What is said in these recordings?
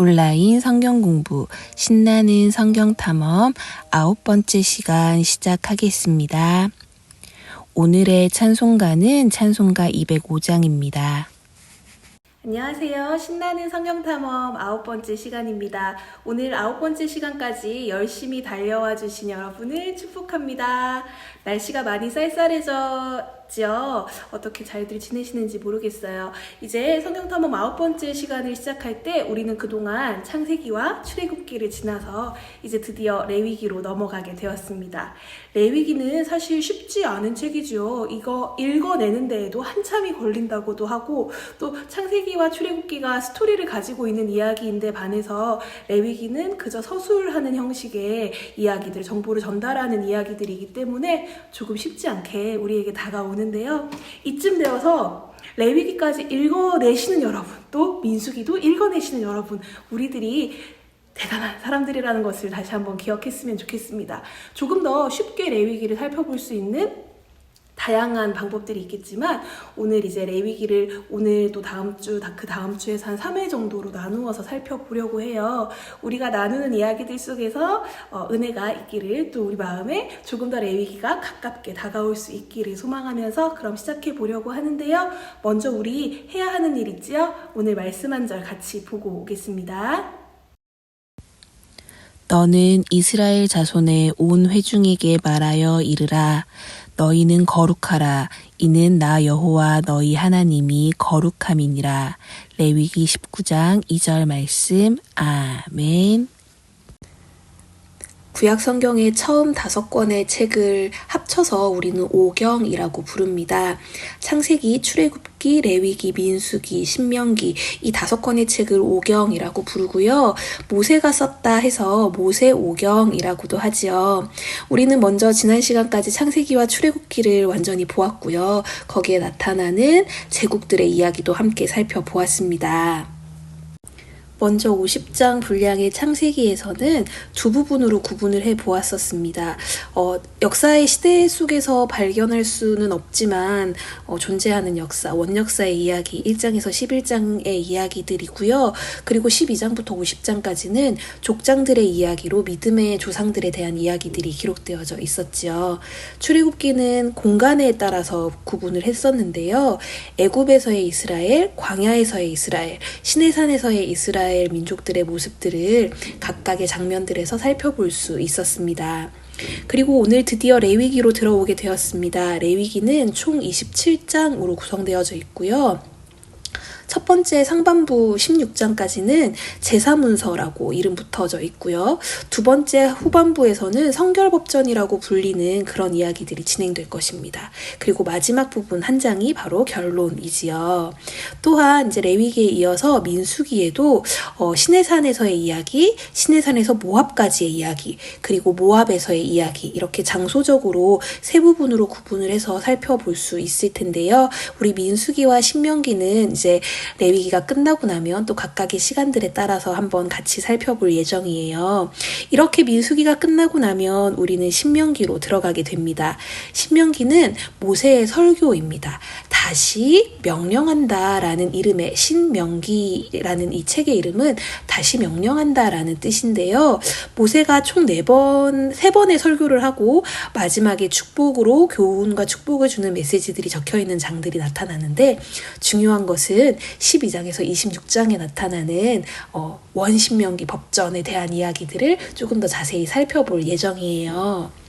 온라인 성경 공부 신나는 성경 탐험 9번째 시간 시작하겠습니다. 오늘의 찬송가는 찬송가 205장입니다. 안녕하세요. 신나는 성경탐험 9번째 시간입니다. 오늘 9번째 시간까지 열심히 달려와 주신 여러분을 축복합니다. 날씨가 많이 쌀쌀해졌지요. 어떻게 잘들 지내시는지 모르겠어요. 이제 성경탐험 9번째 시간을 시작할 때 우리는 그동안 창세기와 출애굽기를 지나서 이제 드디어 레위기로 넘어가게 되었습니다. 레위기는 사실 쉽지 않은 책이죠. 이거 읽어내는 데에도 한참이 걸린다고도 하고, 또 창세기와 출애굽기가 스토리를 가지고 있는 이야기인데 반해서 레위기는 그저 서술하는 형식의 이야기들, 정보를 전달하는 이야기들이기 때문에 조금 쉽지 않게 우리에게 다가오는데요. 이쯤 되어서 레위기까지 읽어내시는 여러분, 또 민수기도 읽어내시는 여러분, 우리들이 대단한 사람들이라는 것을 다시 한번 기억했으면 좋겠습니다. 조금 더 쉽게 레위기를 살펴볼 수 있는 다양한 방법들이 있겠지만, 오늘 이제 레위기를 오늘 또 다음 주, 그 다음 주에서 한 3회 정도로 나누어서 살펴보려고 해요. 우리가 나누는 이야기들 속에서 은혜가 있기를, 또 우리 마음에 조금 더 레위기가 가깝게 다가올 수 있기를 소망하면서 그럼 시작해 보려고 하는데요. 먼저 우리 해야 하는 일 있지요? 오늘 말씀 한 절 같이 보고 오겠습니다. 너는 이스라엘 자손의 온 회중에게 말하여 이르라. 너희는 거룩하라. 이는 나 여호와 너희 하나님이 거룩함이니라. 레위기 19장 2절 말씀. 아멘. 구약 성경의 처음 5권의 책을 합쳐서 우리는 오경이라고 부릅니다. 창세기, 출애굽기, 레위기, 민수기, 신명기, 이 5권의 책을 오경이라고 부르고요. 모세가 썼다 해서 모세오경이라고도 하지요. 우리는 먼저 지난 시간까지 창세기와 출애굽기를 완전히 보았고요. 거기에 나타나는 제국들의 이야기도 함께 살펴보았습니다. 먼저 50장 분량의 창세기에서는 두 부분으로 구분을 해보았었습니다. 역사의 시대 속에서 발견할 수는 없지만 존재하는 역사, 원역사의 이야기 1장에서 11장의 이야기들이고요. 그리고 12장부터 50장까지는 족장들의 이야기로 믿음의 조상들에 대한 이야기들이 기록되어져 있었죠. 출애굽기는 공간에 따라서 구분을 했었는데요. 애굽에서의 이스라엘, 광야에서의 이스라엘, 시내산에서의 이스라엘 민족들의 모습들을 각각의 장면들에서 살펴볼 수 있었습니다. 그리고 오늘 드디어 레위기로 들어오게 되었습니다. 레위기는 총 27장으로 구성되어져 있고요. 첫 번째 상반부 16장까지는 제사문서라고 이름 붙어져 있고요. 두 번째 후반부에서는 성결법전이라고 불리는 그런 이야기들이 진행될 것입니다. 그리고 마지막 부분 한 장이 바로 결론이지요. 또한 이제 레위기에 이어서 민수기에도 시내산에서의 이야기, 시내산에서 모압까지의 이야기, 그리고 모압에서의 이야기, 이렇게 장소적으로 세 부분으로 구분을 해서 살펴볼 수 있을 텐데요. 우리 민수기와 신명기는 이제 레위기가 끝나고 나면 또 각각의 시간들에 따라서 한번 같이 살펴볼 예정이에요. 이렇게 민수기가 끝나고 나면 우리는 신명기로 들어가게 됩니다. 신명기는 모세의 설교입니다. 다시 명령한다라는 이름의 신명기라는 이 책의 이름은 다시 명령한다라는 뜻인데요. 모세가 총 3번의 설교를 하고 마지막에 축복으로 교훈과 축복을 주는 메시지들이 적혀있는 장들이 나타나는데, 중요한 것은 12장에서 26장에 나타나는 원신명기 법전에 대한 이야기들을 조금 더 자세히 살펴볼 예정이에요.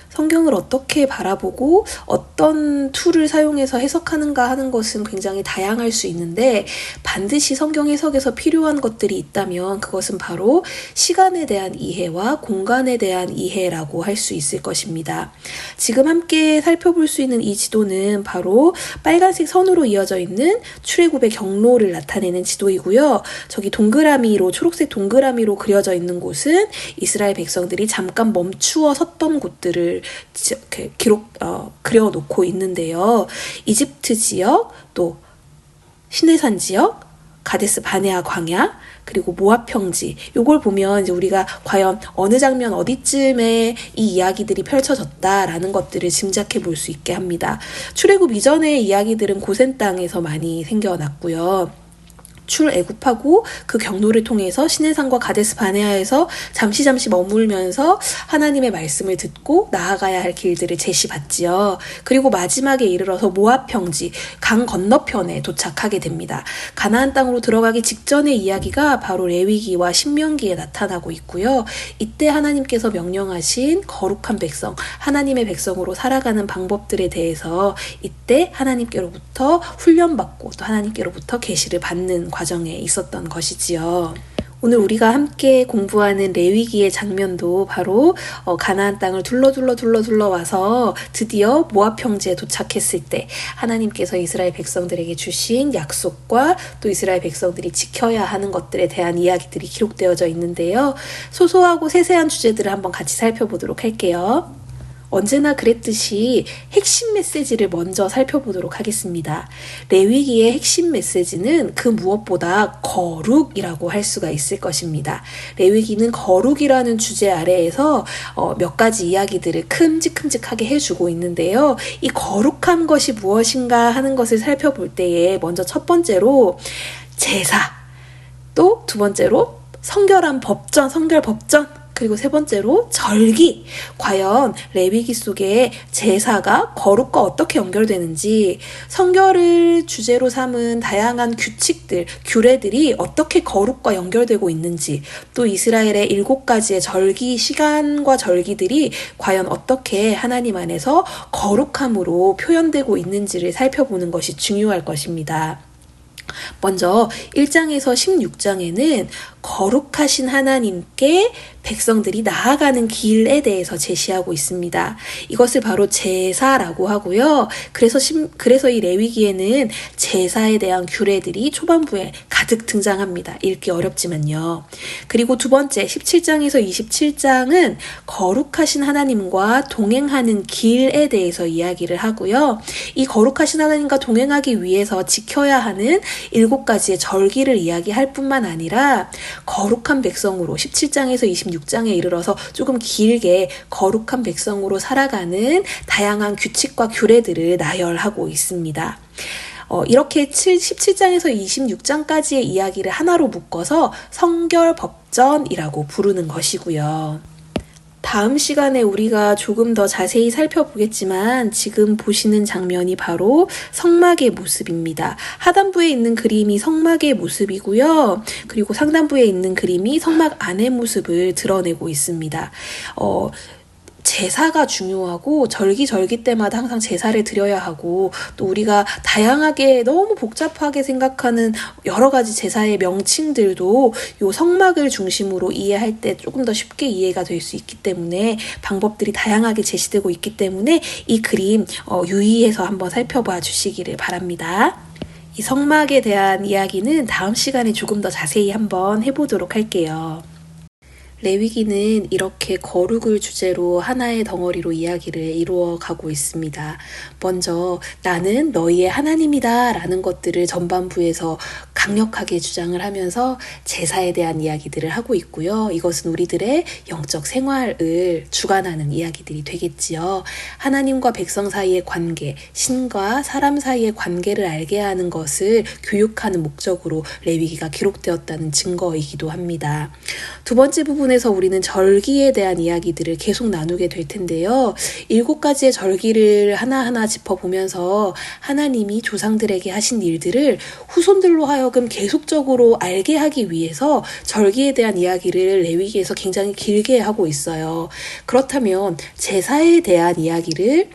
성경을 어떻게 바라보고 어떤 툴을 사용해서 해석하는가 하는 것은 굉장히 다양할 수 있는데, 반드시 성경 해석에서 필요한 것들이 있다면 그것은 바로 시간에 대한 이해와 공간에 대한 이해라고 할 수 있을 것입니다. 지금 함께 살펴볼 수 있는 이 지도는 바로 빨간색 선으로 이어져 있는 출애굽의 경로를 나타내는 지도이고요. 저기 동그라미로, 초록색 동그라미로 그려져 있는 곳은 이스라엘 백성들이 잠깐 멈추어 섰던 곳들을 그려놓고 있는데요. 이집트 지역, 또 시내산 지역, 가데스 바네아 광야, 그리고 모압 평지, 요걸 보면 이제 우리가 과연 어느 장면 어디쯤에 이 이야기들이 펼쳐졌다라는 것들을 짐작해 볼 수 있게 합니다. 출애굽 이전의 이야기들은 고센 땅에서 많이 생겨났고요. 출애굽하고 그 경로를 통해서 시내산과 가데스 바네아에서 잠시 머물면서 하나님의 말씀을 듣고 나아가야 할 길들을 제시받지요. 그리고 마지막에 이르러서 모압 평지 강 건너편에 도착하게 됩니다. 가나안 땅으로 들어가기 직전의 이야기가 바로 레위기와 신명기에 나타나고 있고요. 이때 하나님께서 명령하신 거룩한 백성, 하나님의 백성으로 살아가는 방법들에 대해서 이때 하나님께로부터 훈련받고 또 하나님께로부터 계시를 받는 과정에 있었던 것이지요. 오늘 우리가 함께 공부하는 레위기의 장면도 바로 가나안 땅을 둘러와서 드디어 모압 평지에 도착했을 때 하나님께서 이스라엘 백성들에게 주신 약속과 또 이스라엘 백성들이 지켜야 하는 것들에 대한 이야기들이 기록되어져 있는데요. 소소하고 세세한 주제들을 한번 같이 살펴보도록 할게요. 언제나 그랬듯이 핵심 메시지를 먼저 살펴보도록 하겠습니다. 레위기의 핵심 메시지는 그 무엇보다 거룩이라고 할 수가 있을 것입니다. 레위기는 거룩이라는 주제 아래에서 몇 가지 이야기들을 큼직큼직하게 해주고 있는데요. 이 거룩한 것이 무엇인가 하는 것을 살펴볼 때에 먼저 첫 번째로 제사, 또 두 번째로 성결 법전, 그리고 세 번째로 절기. 과연 레위기 속에 제사가 거룩과 어떻게 연결되는지, 성결을 주제로 삼은 다양한 규칙들, 규례들이 어떻게 거룩과 연결되고 있는지, 또 이스라엘의 7가지의 절기, 시간과 절기들이 과연 어떻게 하나님 안에서 거룩함으로 표현되고 있는지를 살펴보는 것이 중요할 것입니다. 먼저 1장에서 16장에는 거룩하신 하나님께 백성들이 나아가는 길에 대해서 제시하고 있습니다. 이것을 바로 제사라고 하고요. 그래서 이 레위기에는 제사에 대한 규례들이 초반부에 가득 등장합니다. 읽기 어렵지만요. 그리고 두 번째 17장에서 27장은 거룩하신 하나님과 동행하는 길에 대해서 이야기를 하고요. 이 거룩하신 하나님과 동행하기 위해서 지켜야 하는 7가지의 절기를 이야기할 뿐만 아니라 거룩한 백성으로 17장에서 26장에 이르러서 조금 길게 거룩한 백성으로 살아가는 다양한 규칙과 규례들을 나열하고 있습니다. 이렇게 17장에서 26장까지의 이야기를 하나로 묶어서 성결법전이라고 부르는 것이고요. 다음 시간에 우리가 조금 더 자세히 살펴보겠지만 지금 보시는 장면이 바로 성막의 모습입니다. 하단부에 있는 그림이 성막의 모습이고요. 그리고 상단부에 있는 그림이 성막 안의 모습을 드러내고 있습니다. 제사가 중요하고 절기 때마다 항상 제사를 드려야 하고, 또 우리가 다양하게 너무 복잡하게 생각하는 여러 가지 제사의 명칭들도 요 성막을 중심으로 이해할 때 조금 더 쉽게 이해가 될 수 있기 때문에 방법들이 다양하게 제시되고 있기 때문에 이 그림 유의해서 한번 살펴봐 주시기를 바랍니다. 이 성막에 대한 이야기는 다음 시간에 조금 더 자세히 한번 해보도록 할게요. 레위기는 이렇게 거룩을 주제로 하나의 덩어리로 이야기를 이루어 가고 있습니다. 먼저 나는 너희의 하나님이다 라는 것들을 전반부에서 강력하게 주장을 하면서 제사에 대한 이야기들을 하고 있고요. 이것은 우리들의 영적 생활을 주관하는 이야기들이 되겠지요. 하나님과 백성 사이의 관계, 신과 사람 사이의 관계를 알게 하는 것을 교육하는 목적으로 레위기가 기록되었다는 증거이기도 합니다. 두 번째 부분에서 우리는 절기에 대한 이야기들을 계속 나누게 될 텐데요. 7가지의 절기를 하나하나 짚어보면서 하나님이 조상들에게 하신 일들을 후손들로 하여금 계속적으로 알게 하기 위해서 절기에 대한 이야기를 레위기에서 굉장히 길게 하고 있어요. 그렇다면 제사에 대한 이야기를,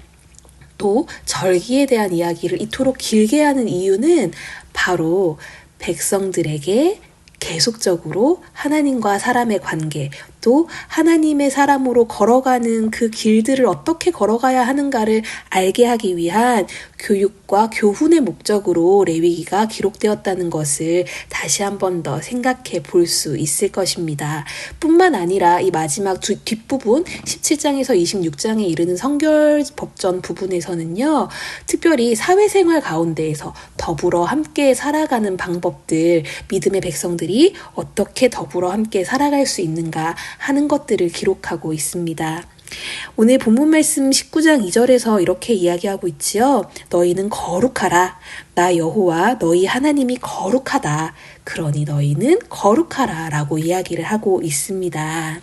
또 절기에 대한 이야기를 이토록 길게 하는 이유는 바로 백성들에게 계속적으로 하나님과 사람의 관계, 또 하나님의 사람으로 걸어가는 그 길들을 어떻게 걸어가야 하는가를 알게 하기 위한 교육과 교훈의 목적으로 레위기가 기록되었다는 것을 다시 한 번 더 생각해 볼 수 있을 것입니다. 뿐만 아니라 이 마지막 뒷부분 17장에서 26장에 이르는 성결법전 부분에서는요, 특별히 사회생활 가운데에서 더불어 함께 살아가는 방법들, 믿음의 백성들이 어떻게 더불어 함께 살아갈 수 있는가 하는 것들을 기록하고 있습니다. 오늘 본문 말씀 19장 2절에서 이렇게 이야기하고 있지요. 너희는 거룩하라. 나 여호와 너희 하나님이 거룩하다. 그러니 너희는 거룩하라 라고 이야기를 하고 있습니다.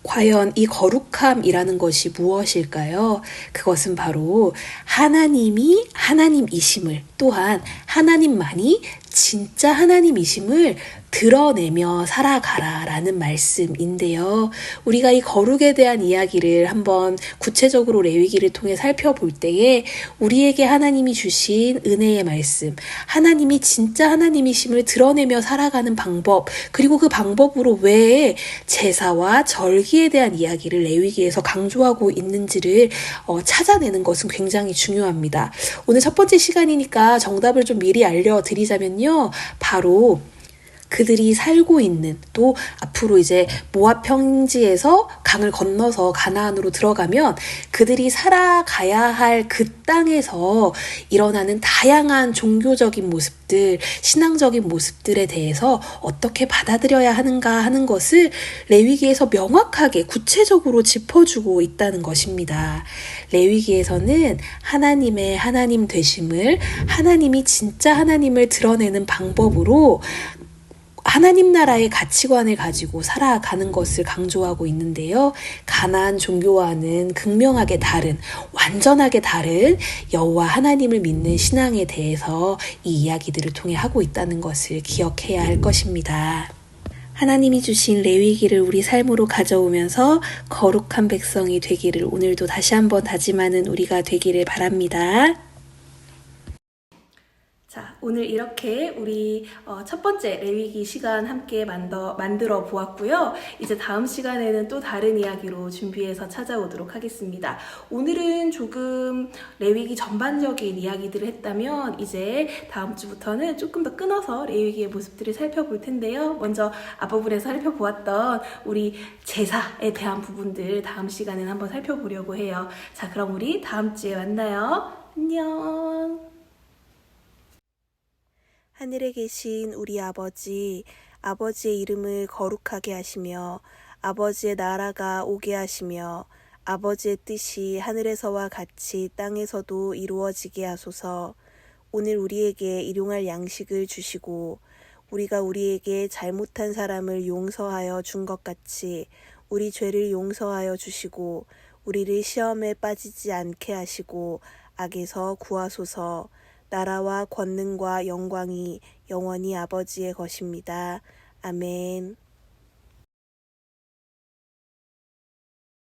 과연 이 거룩함이라는 것이 무엇일까요? 그것은 바로 하나님이 하나님이심을, 또한 하나님만이 진짜 하나님이심을 드러내며 살아가라 라는 말씀인데요. 우리가 이 거룩에 대한 이야기를 한번 구체적으로 레위기를 통해 살펴볼 때에 우리에게 하나님이 주신 은혜의 말씀, 하나님이 진짜 하나님이심을 드러내며 살아가는 방법, 그리고 그 방법으로 왜 제사와 절기에 대한 이야기를 레위기에서 강조하고 있는지를 찾아내는 것은 굉장히 중요합니다. 오늘 첫 번째 시간이니까 정답을 좀 미리 알려드리자면요. 바로 그들이 살고 있는, 또 앞으로 이제 모압 평지에서 강을 건너서 가나안으로 들어가면 그들이 살아가야 할 그 땅에서 일어나는 다양한 종교적인 모습들, 신앙적인 모습들에 대해서 어떻게 받아들여야 하는가 하는 것을 레위기에서 명확하게 구체적으로 짚어주고 있다는 것입니다. 레위기에서는 하나님의 하나님 되심을, 하나님이 진짜 하나님을 드러내는 방법으로 하나님 나라의 가치관을 가지고 살아가는 것을 강조하고 있는데요. 가나안 종교와는 극명하게 다른, 완전하게 다른 여호와 하나님을 믿는 신앙에 대해서 이 이야기들을 통해 하고 있다는 것을 기억해야 할 것입니다. 하나님이 주신 레위기를 우리 삶으로 가져오면서 거룩한 백성이 되기를 오늘도 다시 한번 다짐하는 우리가 되기를 바랍니다. 자, 오늘 이렇게 우리 첫 번째 레위기 시간 함께 만들어 보았고요. 이제 다음 시간에는 또 다른 이야기로 준비해서 찾아오도록 하겠습니다. 오늘은 조금 레위기 전반적인 이야기들을 했다면 이제 다음 주부터는 조금 더 끊어서 레위기의 모습들을 살펴볼 텐데요. 먼저 앞부분에서 살펴보았던 우리 제사에 대한 부분들 다음 시간에는 한번 살펴보려고 해요. 자, 그럼 우리 다음 주에 만나요. 안녕. 하늘에 계신 우리 아버지, 아버지의 이름을 거룩하게 하시며 아버지의 나라가 오게 하시며 아버지의 뜻이 하늘에서와 같이 땅에서도 이루어지게 하소서. 오늘 우리에게 일용할 양식을 주시고 우리가 우리에게 잘못한 사람을 용서하여 준 것 같이 우리 죄를 용서하여 주시고 우리를 시험에 빠지지 않게 하시고 악에서 구하소서. 나라와 권능과 영광이 영원히 아버지의 것입니다. 아멘.